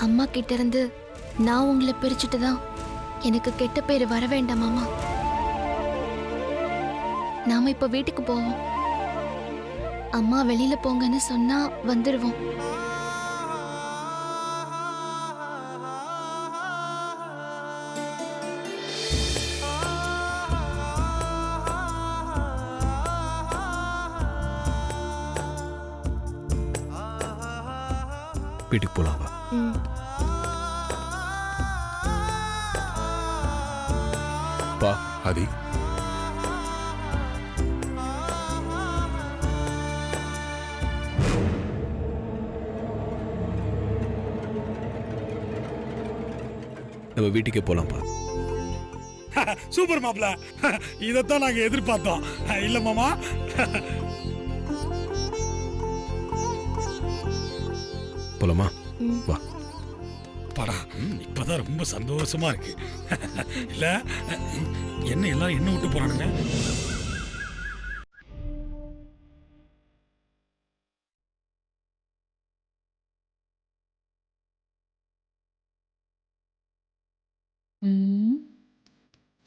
அம்மா கிட்ட இருந்து நான் உங்களை பிரிச்சுட்டு தான் எனக்கு கெட்ட பேரு வர வேண்டாம் மாமா. நாம இப்ப வீட்டுக்கு போவோம். அம்மா வெளியில போங்கன்னு சொன்னா வந்துடுவோம். வீட்டுக்கு போலாம். பா ஆதி, நம்ம வீட்டுக்கே போலாம்ப்பா. சூப்பர் மாப்ள, இதைத்தான் நாங்க எதிர்பார்த்தோம். இல்ல மாமா? போலாமா? வா. படா, இப்பதான் ரொம்ப சந்தோஷமா இருக்கு. இல்ல என்ன எல்லாரும் என்ன விட்டு போறானுங்க?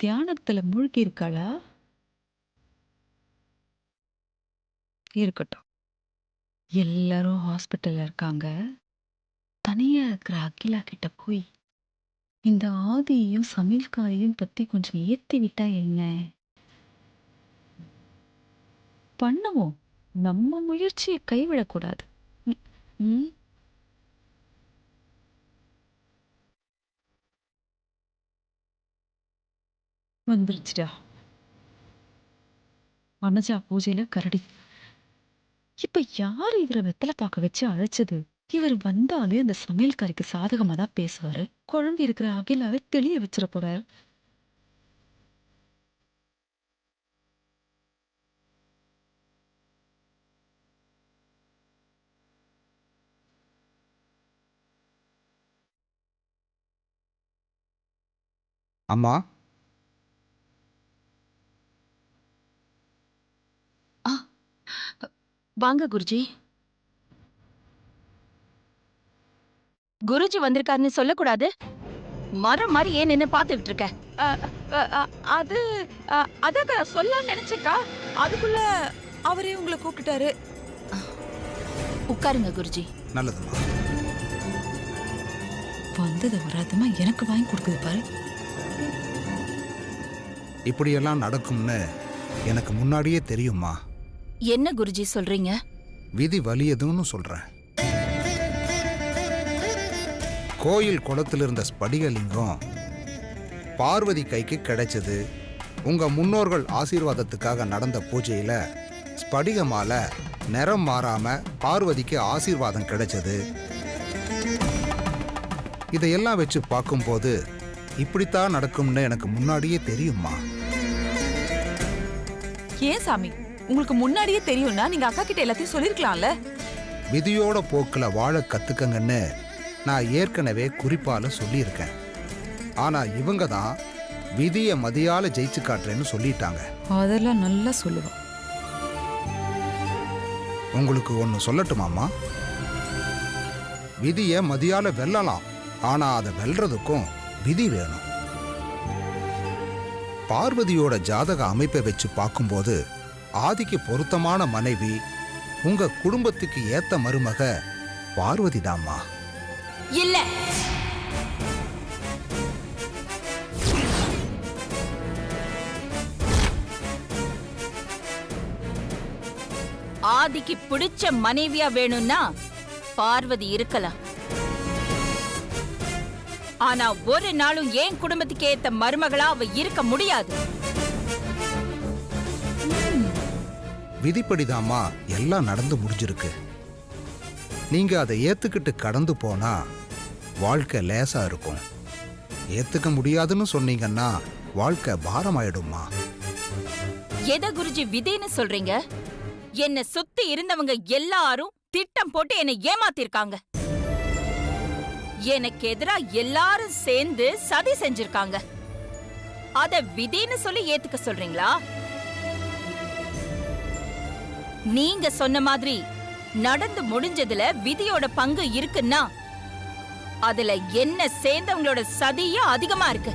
தியானத்துல மூழ்கி இருக்காளா? இருக்கட்டும். எல்லாரும் ஹாஸ்பிட்டல்ல இருக்காங்க. தனியா இருக்கிற அகிலா கிட்ட போய் இந்த ஆதியையும் சமையல்காரையும் பத்தி கொஞ்சம் ஏத்தி விட்டா என்ன? பண்ணுவோம். நம்ம முயற்சியை கைவிடக்கூடாது. வந்துருச்சுடா வனஜா பூஜையில கரடி. இப்ப யாரு இதுல வெத்தலை பாக்க வச்சு அழைச்சது? இவர் வந்தாலே அந்த சமையல்காரிக்கு சாதகமா தான் பேசுவாரு. குழம்பு இருக்கிற அகிலாவை தெளிய வச்சிட போறாரு. அம்மா, வாங்க குருஜி. குருஜி வந்திருக்காருன்னு சொல்லக்கூடாது. மரம் மாதிரி ஏன் நின்னு பாத்துக்கிட்டு இருக்க? அது அதாக்கா சொல்லலாம்னு நினைச்சேக்கா. அதுக்குள்ள அவரே உங்களை கூப்பிட்டாரு. உட்காருங்க குருஜி. நல்லதுமா. வந்தது வராதமா எனக்கு வாங்கி கொடுக்குது பாரு. இப்படியெல்லாம் நடக்கும்னு எனக்கு முன்னாடியே தெரியுமா? என்ன குருஜி சொல்றீங்க? விதி வலியதுன்னு சொல்றேன். கோயில் குளத்தில் இருந்த ஸ்படிகலிங்கம் பார்வதி கைக்கு கிடைச்சது. உங்க முன்னோர்கள் ஆசீர்வாதத்துக்காக நடந்த பூஜையில ஸ்படிக மாலை நிறம் மாறாம பார்வதிக்கு ஆசீர்வாதம் கிடைச்சது. இதையெல்லாம் வச்சு பார்க்கும்போது இப்படித்தான் நடக்கும்னு எனக்கு முன்னாடியே தெரியுமா? ஏன் சாமி, உங்களுக்கு முன்னாடியே தெரியும்னா நீங்க அக்கா கிட்ட எல்லாத்தையும் சொல்லிருக்கலாம்ல. விதியோட போக்குல வாழ கத்துக்கங்கன்னு நான் ஏற்கனவே குறிப்பால சொல்லியிருக்கேன். ஆனா இவங்க தான் விதிய மதியால ஜெயிச்சு காட்டுறேன்னு சொல்லிட்டாங்க. அதெல்லாம் நல்லா சொல்லுவா. உங்களுக்கு ஒன்னு சொல்லட்டுமாமா? விதிய மதியால வெல்லலாம், ஆனா அதை வெல்றதுக்கும் விதி வேணும். பார்வதியோட ஜாதக அமைப்பை வச்சு பார்க்கும்போது ஆதிக்கு பொருத்தமான மனைவி, உங்க குடும்பத்துக்கு ஏத்த மருமக பார்வதி தாம்மா. இல்ல, ஆதிக்கு பிடிச்ச மனைவியா வேணும்னா பார்வதி இருக்கலாம். ஆனா ஒரு நாளும் ஏன் குடும்பத்துக்கு ஏத்த மருமகளா அவ இருக்க முடியாது. விதிப்படிதாம்மா எல்லாம் நடந்து முடிஞ்சிருக்கு. நீங்க அதை ஏத்துக்கிட்டு கடந்து போனா வாழ்க்கை லேசா இருக்கும். ஏத்துக்க முடியாதுன்னு சொன்னீங்கன்னா வாழ்க்கை பாரமாயிடுமா? எதை குருஜி விதின்னு சொல்றீங்க? என்ன சுத்தி இருந்தவங்க எல்லாரும் திட்டம் போட்டு என்னை ஏமாத்திருக்காங்க. எனக்கு எதிரா எல்லாரும் சேர்ந்து சதி செஞ்சிருக்காங்க. அத விதின்னு சொல்லி ஏத்துக்க சொல்றீங்களா? நீங்க சொன்ன மாதிரி நடந்து முடிஞ்சதுல விதியோட பங்கு இருக்குன்னா அதுல என்ன சேர்ந்தவங்களோட சதியும் அதிகமா இருக்கு.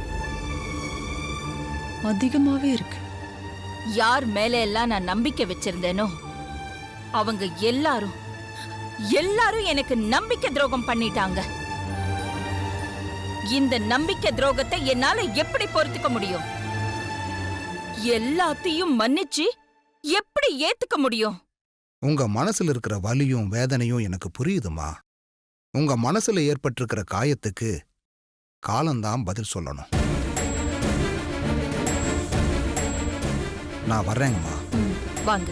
அதிகமாவே இருக்கு. யார் மேல எல்லாம் நான் நம்பிக்கை வச்சிருந்தேனோ அவங்க எல்லாரும் எனக்கு நம்பிக்கை துரோகம் பண்ணிட்டாங்க. இந்த நம்பிக்கை துரோகத்தை என்னால எப்படி பொறுத்துக்க முடியும்? எல்லாத்தையும் மன்னிச்சு எப்படி ஏத்துக்க முடியும்? உங்க மனசுல இருக்கிற வலியும் வேதனையும் எனக்கு புரியுதுமா. உங்க மனசுல ஏற்பட்டிருக்கிற காயத்துக்கு காலம்தான் பதில் சொல்லணும். நான் வர்றேங்கம்மா. வாங்க.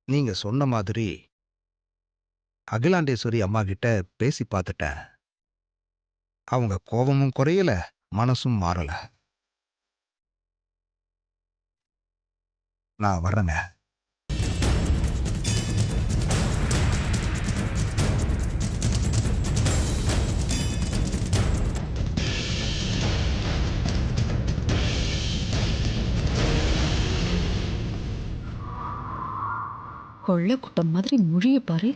நீங்க சொன்ன மாதிரி அகிலாண்டேஸ்வரி அம்மா கிட்ட பேசி பார்த்துட்டேன். அவங்க கோபமும் குறையல, மனசும் மாறல. நான் வர்றேங்க. கொள்ள குட்டம் மாதிரி மொழிய பாரு.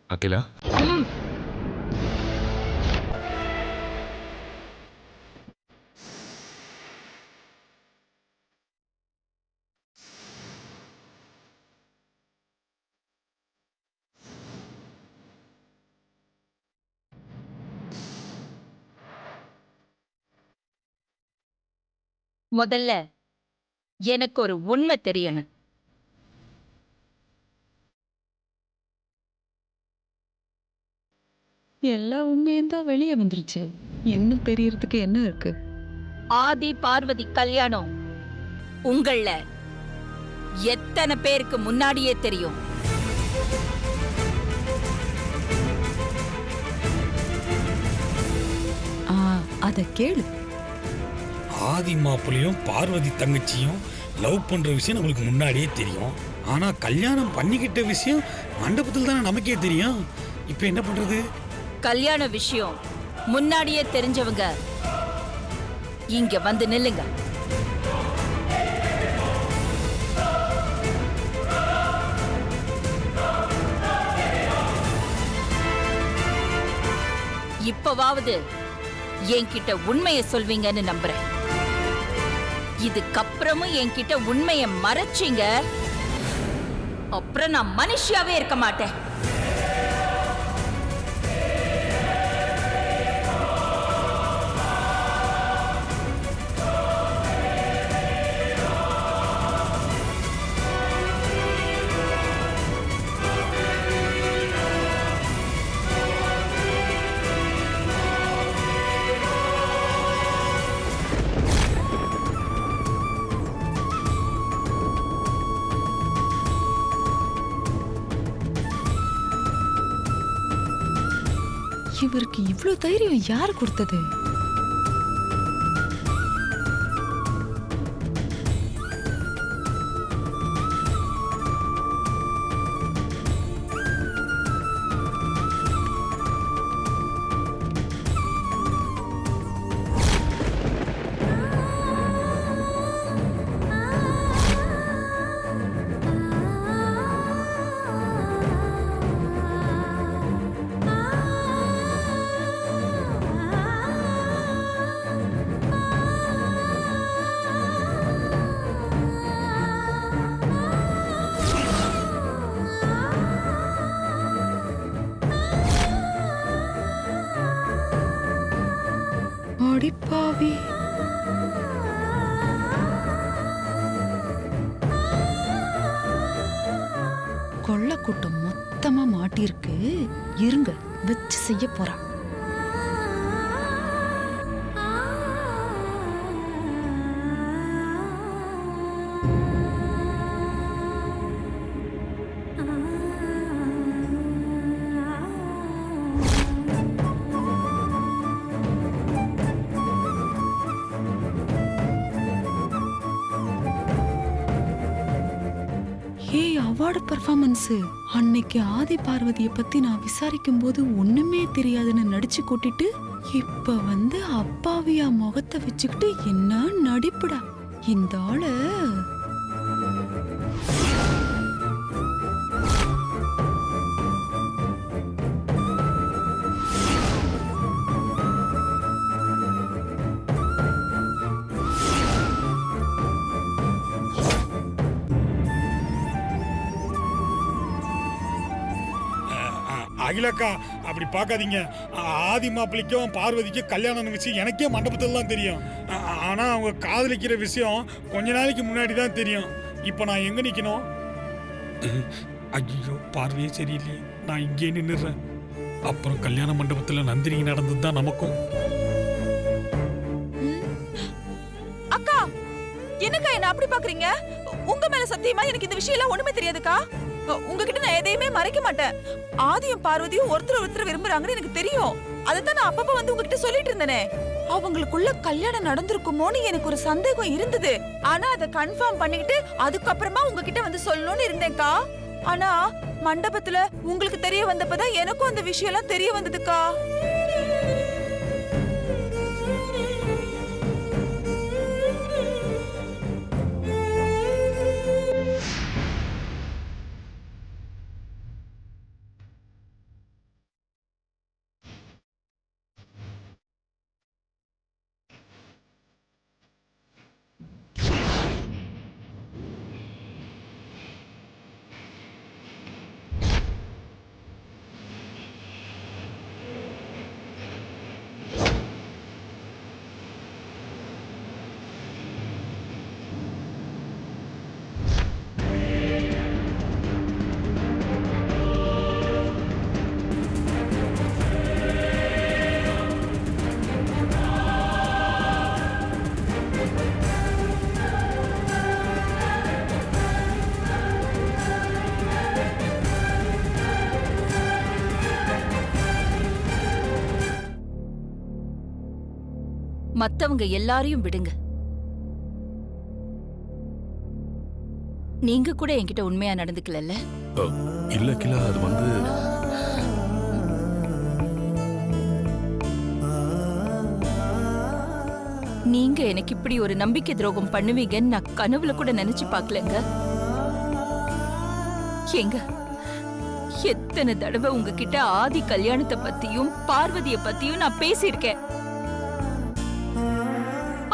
அகிலா, முதல்ல எனக்கு ஒரு உண்மை தெரியணும். எல்லா உண்மையும் தான் வெளியே வந்துருச்சு. இன்னும் தெரியறதுக்கு என்ன இருக்கு? ஆதி பார்வதி கல்யாணம் உங்கள எத்தனை பேருக்கு முன்னாடியே தெரியும்? அத கேளு. ஆதி மாப்பிளையும் பார்வதி தங்கச்சியும் லவ் பண்ற விஷயம் நம்மளுக்கு முன்னாடியே தெரியும். ஆனா கல்யாணம் பண்ணிக்கிட்ட விஷயம் மண்டபத்தில் தானே நமக்கே தெரியும். இப்ப என்ன பண்றது? கல்யாண விஷயம் முன்னாடியே தெரிஞ்சவங்க இங்க வந்து நில்லுங்க. இப்பவாவது என்கிட்ட உண்மையை சொல்வீங்கன்னு நம்புறேன். இதுக்கப்புறமும் என்கிட்ட உண்மையை மறைச்சீங்க, அப்புறம் நான் மனுஷியாவே இருக்க மாட்டேன். இவருக்கு இவ்ளோ தைரியம் யார் கொடுத்தது? கூட்டம் மொத்தமா மாட்டிருக்கு. இருங்க, வச்சு செய்ய போறா. அவார்டு பெர்ஃபார்மன்ஸ் அன்னைக்கு ஆதி பார்வதியை பத்தி நான் விசாரிக்கும் போது ஒண்ணுமே தெரியாதுன்னு நடிச்சு கூட்டிட்டு இப்ப வந்து அப்பாவியா முகத்தை வச்சுக்கிட்டு என்ன நடிப்புடா இந்த ஆளு. அகிலக்கா அப்படி பார்க்காதீங்க. ஆதி மாப்பிள்ளைக்கும் பார்வதிக்கும் கல்யாணம் விஷயம் எனக்கே மண்டபத்தில் தான் தெரியும். ஆனா அவங்க காதலிக்கிற விஷயம் கொஞ்ச நாளைக்கு முன்னாடி தான் தெரியும். இப்போ நான் எங்க நிக்கணும்? ஐயோ, பார்வையே சரியில்லையே. நான் இங்கே நின்னுறேன். அப்புறம் கல்யாண மண்டபத்தில் நந்தினி நடந்தது தான் நமக்கும். அக்கா, என்னக்கா என்ன அப்படி பாக்குறீங்க? உங்க மேல சத்தியமா எனக்கு இந்த விஷயம் எல்லாம் ஒண்ணுமே தெரியாதுக்கா. உங்ககிட்ட நான் எதையுமே மறைக்க மாட்டேன். ஆதியும் பார்வதியும் ஒருத்தர் விரும்புறாங்கன்னு எனக்கு தெரியும். அதைத்தான் நான் அப்பப்ப வந்து உங்ககிட்ட சொல்லிட்டு இருந்தேனே. அவங்களுக்குள்ள கல்யாணம் நடந்திருக்குமோன்னு எனக்கு ஒரு சந்தேகம் இருந்தது. ஆனா அதை கன்ஃபார்ம் பண்ணிக்கிட்டு அதுக்கப்புறமா உங்ககிட்ட வந்து சொல்லணும்னு இருந்தேன்க்கா. ஆனா மண்டபத்துல உங்களுக்கு தெரிய வந்தப்பதான் எனக்கும் அந்த விஷயம் எல்லாம் தெரிய வந்ததுக்கா. மத்தவங்க எல்லாரையும் விடுங்க. நீங்க கூட என்கிட்ட உண்மையா நடந்துக்கல. இல்ல கிலா, அது வந்து நீங்க எனக்கு இப்படி ஒரு நம்பிக்கை துரோகம் பண்ணுவீங்கன்னு நான் கனவுல கூட நினைச்சு பார்க்கலங்க. ஏங்க, எத்தனை தடவை உங்ககிட்ட ஆதி கல்யாணத்தை பத்தியும் பார்வதிய பத்தியும் நான் பேசியிருக்கேன்.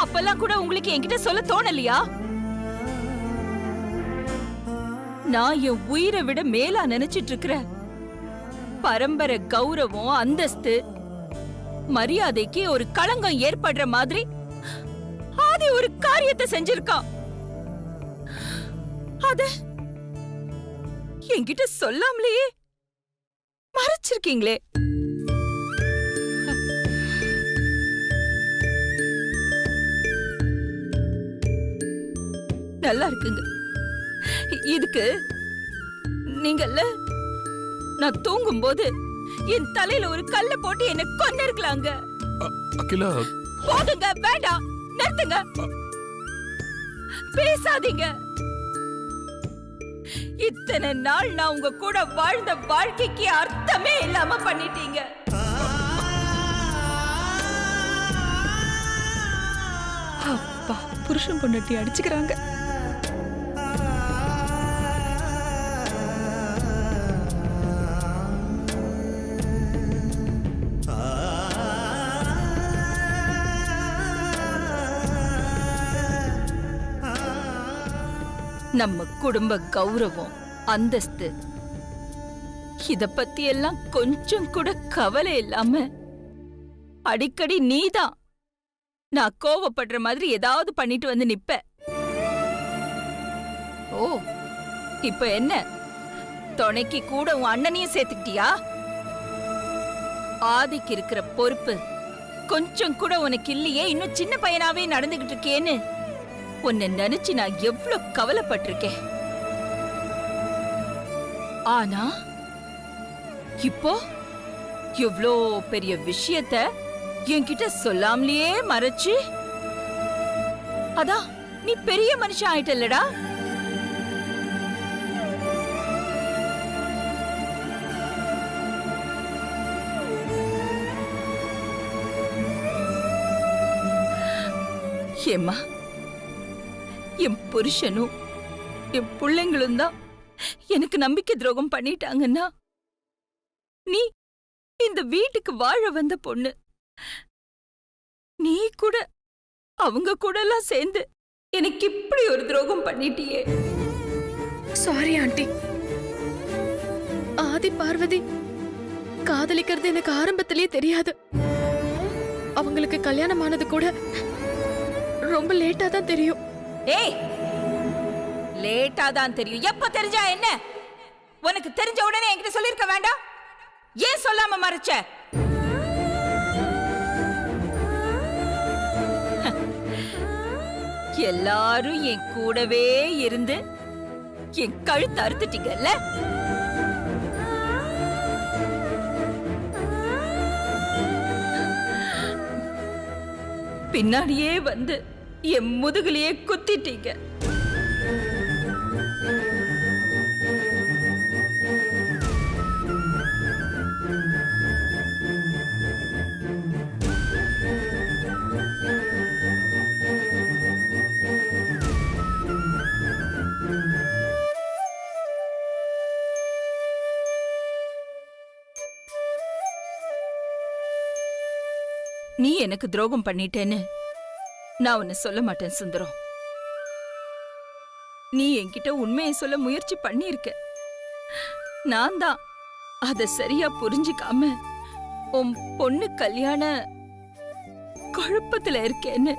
அப்பெல்லாம் கூட உங்களுக்கு என்கிட்ட சொல்ல தோணலையா? நான் என் உயிரை விட மேலா நினைச்சிட்டு இருக்கிற பரம்பரை கௌரவம், அந்தஸ்து, மரியாதைக்கு ஒரு களங்கம் ஏற்படுற மாதிரி ஆதி ஒரு காரியத்தை செஞ்சிருக்கான். அத என்கிட்ட சொல்லாமலேயே மறைச்சிருக்கீங்களே. நல்லா இருக்குங்க. இதுக்கு நீங்கல்ல நான் தூங்கும் போது என் தலையில ஒரு கல்ல போட்டு என்ன கொன்னு இருக்கலாங்க. அகிலா, போதுங்க, வேண்டாம், நிறுத்துங்க, பேசாதீங்க. இத்தனை நாள் நான் உங்க கூட வாழ்ந்த வாழ்க்கைக்கு அர்த்தமே இல்லாம பண்ணிட்டீங்க. அப்பா, புருஷன் பொண்டாட்டி அடிச்சுக்கிறாங்க. நம்ம குடும்ப கௌரவம், அந்தஸ்து இத பத்தி எல்லாம் கொஞ்சம் கூட கவலை இல்லாம அடிக்கடி நீதான் நான் கோவப்படுற மாதிரி ஏதாவது பண்ணிட்டு வந்து நிப்ப. ஓ, இப்ப என்ன துணைக்கு கூட உன் அண்ணனையும் சேர்த்துக்கிட்டியா? ஆதிக்கு இருக்கிற பொறுப்பு கொஞ்சம் கூட உனக்கு இல்லையே, இன்னும் சின்ன பையனாவே நடந்துகிட்டு இருக்கேன்னு உன்னை நினைச்சு நான் எவ்வளவு கவலைப்பட்டிருக்கேன். ஆனா இப்போ எவ்வளோ பெரிய விஷயத்த என்கிட்ட சொல்லாமலேயே மறைச்சு, அதான் நீ பெரிய மனுஷன் ஆயிட்டல்லடா. ஏம்மா, என் புருஷனும் என் பிள்ளைங்களும் தான் எனக்கு நம்பிக்கை துரோகம் பண்ணிட்டாங்கன்னா, நீ இந்த வீட்டுக்கு வாழ வந்த பொண்ணு, நீ கூட அவங்க கூட எல்லாம் சேர்ந்து எனக்கு இப்படி ஒரு துரோகம் பண்ணிட்டியே. Sorry aunty. ஆதி பார்வதி காதலிக்கிறது எனக்கு ஆரம்பத்திலேயே தெரியாது. அவங்களுக்கு கல்யாணம் ஆனது கூட ரொம்ப லேட்டா தான் தெரியும். ஏய், லேட்டா தான் தெரியும். எப்ப தெரிஞ்சா என்ன? உனக்கு தெரிஞ்ச உடனே என்கிட்ட சொல்லிருக்க வேண்டாம்? ஏன் சொல்லாம மறைச்ச? எல்லாரும் என் கூடவே இருந்து என் கழுத்து அறுத்துட்டீங்கல்ல. பின்னாடியே வந்து என் முதுகுலையே குத்திட்டீங்க. நீ எனக்கு துரோகம் பண்ணிட்டேன்னு நான் உன்னை சொல்ல மாட்டேன் சுந்தரம். நீ என்கிட்ட உண்மையை சொல்ல முயற்சி பண்ணியிருக்க. நான் தான் அத சரியா புரிஞ்சுக்காம உன் பொண்ணு கல்யாண குழப்பத்துல இருக்கேன்னு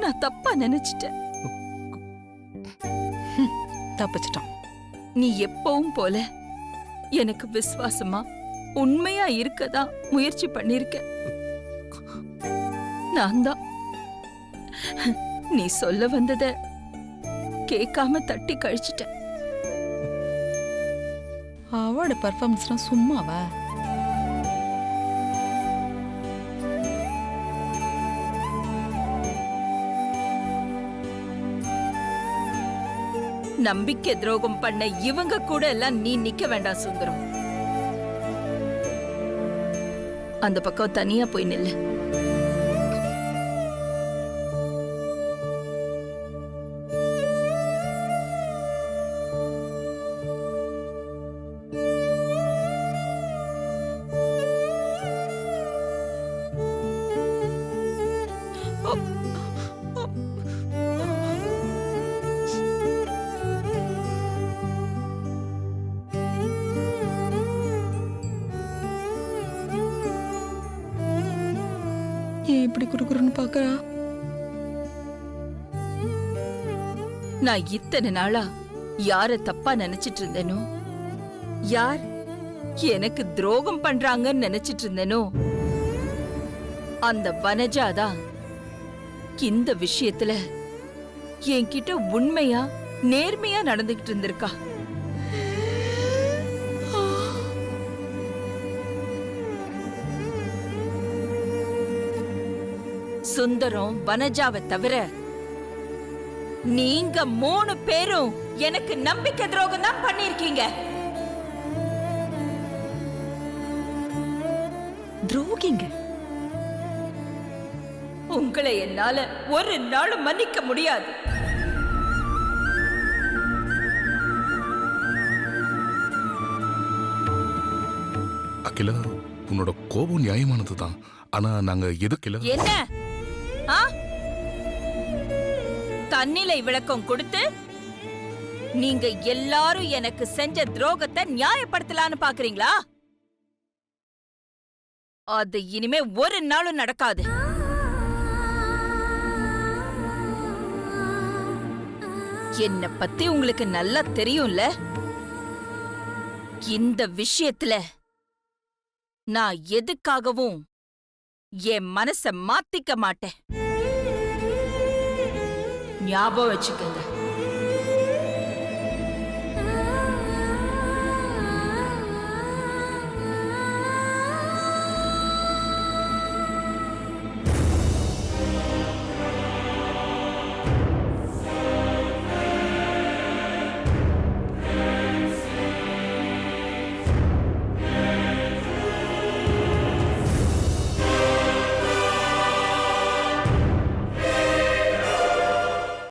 நான் தப்பா நினைச்சிட்டேன். தப்பிச்சிட்டான். நீ எப்பவும் போல எனக்கு விசுவாசமா உண்மையா இருக்கதா முயற்சி பண்ணிருக்க. நான் தான் நீ சொல்ல வந்தத கேட்காம தட்டி கழிச்சிட்டேன். அவளோட பெர்ஃபார்மன்ஸ்லாம் சும்மாவா? நம்பிக்கை துரோகம் பண்ண இவங்க கூட எல்லாம் நீ நிக்க வேண்டாம் சுந்தரம். அந்த பக்கம் தனியா போய் நில்லு. ஏன் இப்படி குறுகுறுன்னு பாக்குறா? நான் இத்தனை நாளா யார தப்பா நினைச்சிட்டு இருந்தேனோ, யார் எனக்கு துரோகம் பண்றாங்கன்னு நினைச்சிட்டு இருந்தேனோ, அந்த வனஜாதான் இந்த விஷயத்துல என்கிட்ட உண்மையா நேர்மையா நடந்துகிட்டு இருந்திருக்கா. சுந்தரம், வனஜாவை தவிர நீங்க 3 பேரும் எனக்கு நம்பிக்கை துரோகம் தான் பண்ணிருக்கீங்க. துரோகிங்க. உங்களை என்னால ஒரு நாளும் மன்னிக்க முடியாது. அகிலா, உன்னோட கோபம் நியாயமானதுதான். ஆனா நாங்க எதுக்கு என்ன தன்னிலை விளக்கம் கொடுத்து நீங்க எல்லாரும் எனக்கு செஞ்ச துரோகத்தை நியாயப்படுத்தலான்னு பாக்குறீங்களா? அது இனிமே ஒரு நாளும் நடக்காது. என்ன பத்தி உங்களுக்கு நல்லா தெரியும்ல. இந்த விஷயத்துல நான் எதுக்காகவும் என் மனச மாத்திக்க மாட்டேன். ஞாபகம் வச்சுக்கங்க.